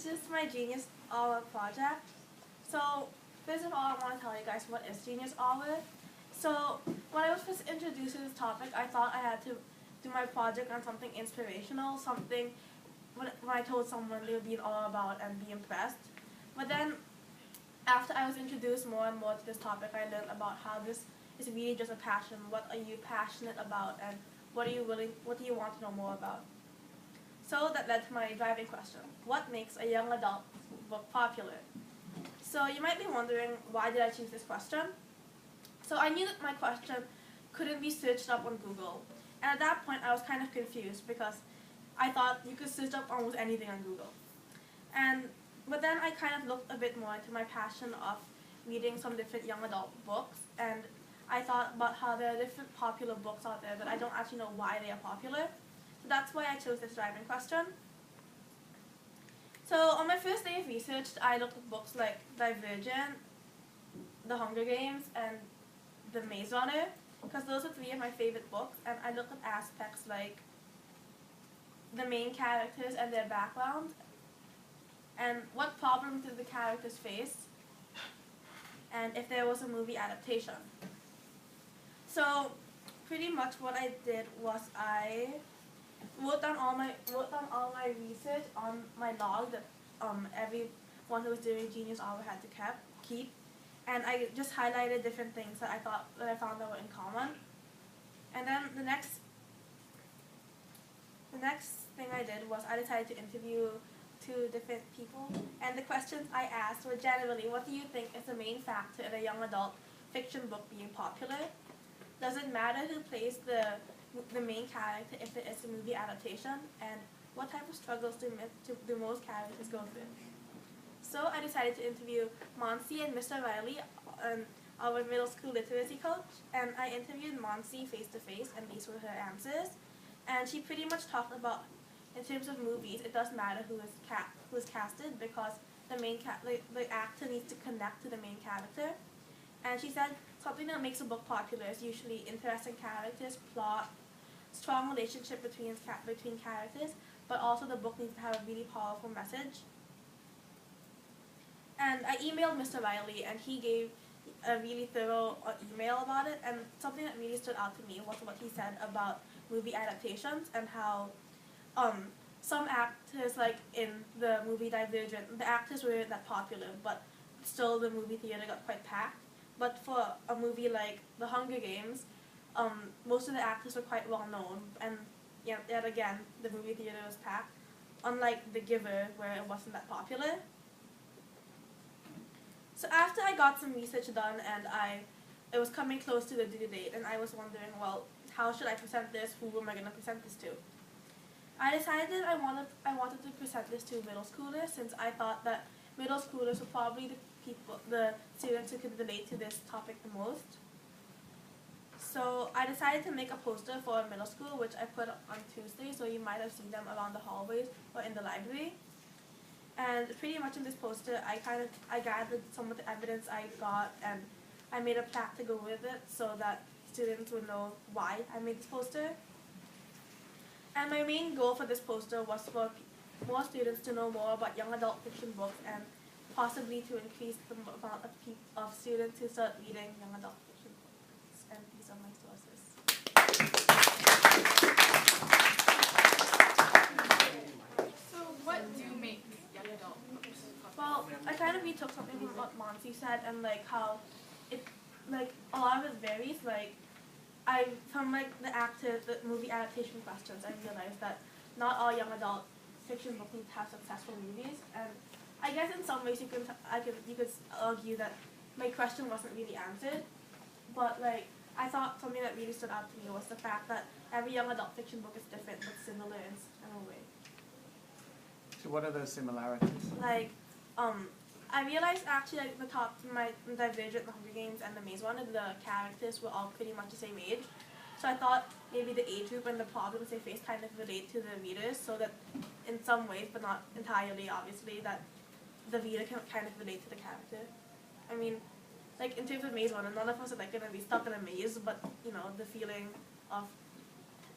this is my Genius Hour project. So, first of all, I want to tell you guys what is Genius Hour. So, when I was first introduced to this topic, I thought I had to do my project on something inspirational, something when I told someone they would be in awe about and be impressed. But then, after I was introduced more and more to this topic, I learned about how this is really just a passion. What are you passionate about, and what do you want to know more about? So that led to my driving question. What makes a young adult book popular? So you might be wondering, why did I choose this question? So I knew that my question couldn't be searched up on Google. And at that point, I was kind of confused because I thought you could search up almost anything on Google. But then I kind of looked a bit more into my passion of reading some different young adult books, and I thought about how there are different popular books out there that I don't actually know why they are popular. So that's why I chose this driving question. So on my first day of research, I looked at books like Divergent, The Hunger Games, and The Maze Runner, because those are three of my favorite books, and I looked at aspects like the main characters and their background, and what problems did the characters face, and if there was a movie adaptation. So pretty much what I did was I wrote down all my research on my log that everyone who was doing Genius Hour had to keep, and I just highlighted different things that I found that were in common. And then the next thing I did was I decided to interview 2 different people, and the questions I asked were generally, what do you think is the main factor in a young adult fiction book being popular? Does it matter who plays the main character if it is a movie adaptation? And what type of struggles do most characters go through? So I decided to interview Monsi and Mr. Riley, our middle school literacy coach, and I interviewed Monsi face to face, and these were her answers. And she pretty much talked about, in terms of movies, it doesn't matter who is casted, because the actor needs to connect to the main character. And she said something that makes a book popular is usually interesting characters, plot, strong relationship between characters, but also the book needs to have a really powerful message. And I emailed Mr. Riley, and he gave a really thorough email about it, and something that really stood out to me was what he said about movie adaptations, and how some actors, like in the movie Divergent, the actors weren't that popular, but still the movie theater got quite packed. But for a movie like The Hunger Games, most of the actors were quite well known, and yet again, the movie theater was packed, unlike The Giver, where it wasn't that popular. So after I got some research done, and it was coming close to the due date, and I was wondering, well, how should I present this? Who am I going to present this to? I decided I wanted to present this to middle schoolers, since I thought that middle schoolers were probably the students who could relate to this topic the most. So I decided to make a poster for a middle school, which I put on Tuesday, so you might have seen them around the hallways or in the library. And pretty much in this poster, I gathered some of the evidence I got, and I made a plaque to go with it so that students would know why I made this poster. And my main goal for this poster was for more students to know more about young adult fiction books, and possibly to increase the amount of students who start reading young adult fiction books. And these are my sources. So what do make young adult books popular? Well, I kind of retook something from what Monsi said, and like how it, like a lot of it varies. Like from like the movie adaptation questions, I realized that not all young adult fiction books need to have successful movies, and I guess in some ways you could argue that my question wasn't really answered, but like I thought something that really stood out to me was the fact that every young adult fiction book is different but similar in a way. So what are those similarities? Like, I realized actually like my Divergent, The Hunger Games, and The Maze Runner, the characters were all pretty much the same age. So I thought maybe the age group and the problems they face kind of relate to the readers, so that in some ways, but not entirely obviously, that the reader can kind of relate to the character. I mean, like in terms of Maze Runner, none of us are like gonna be stuck in a maze, but you know, the feeling of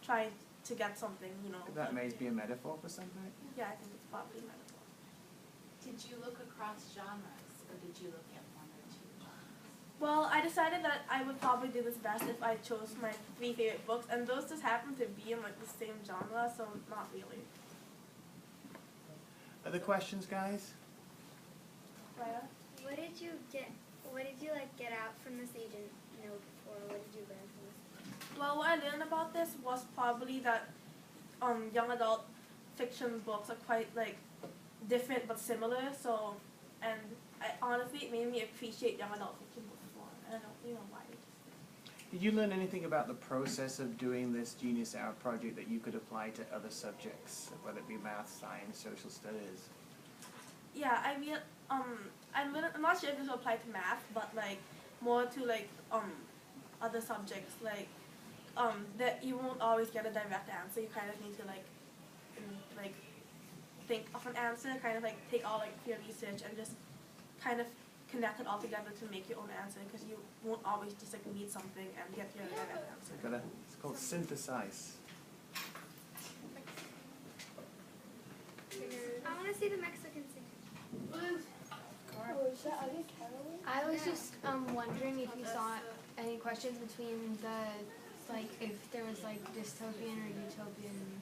trying to get something, you know. Could that maze be a metaphor for something? Yeah, I think it's probably a metaphor. Did you look across genres, or did you look at one or two genres? Well, I decided that I would probably do this best if I chose my 3 favorite books, and those just happen to be in like the same genre, so not really. Other questions, guys? Raya? What did you get out from this agent note, or what did you learn from this? Well, what I learned about this was probably that young adult fiction books are quite like different but similar. So, and honestly, it made me appreciate young adult fiction books more. I don't know why. Did you learn anything about the process of doing this Genius Hour project that you could apply to other subjects, whether it be math, science, social studies? Yeah, I'm not sure if this will apply to math, but like more to like other subjects like that you won't always get a direct answer. You kind of need to like think of an answer, kind of like take all like your research and just kind of connect it all together to make your own answer, because you won't always just like read something and get your direct answer. It's called synthesize. I want to see the Mexican singer. I was just wondering if you saw any questions between the, like, if there was like dystopian or utopian.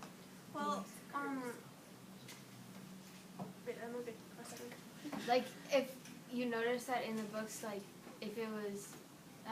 Well, wait, I'm gonna get a second. Like, if you notice that in the books, like, if it was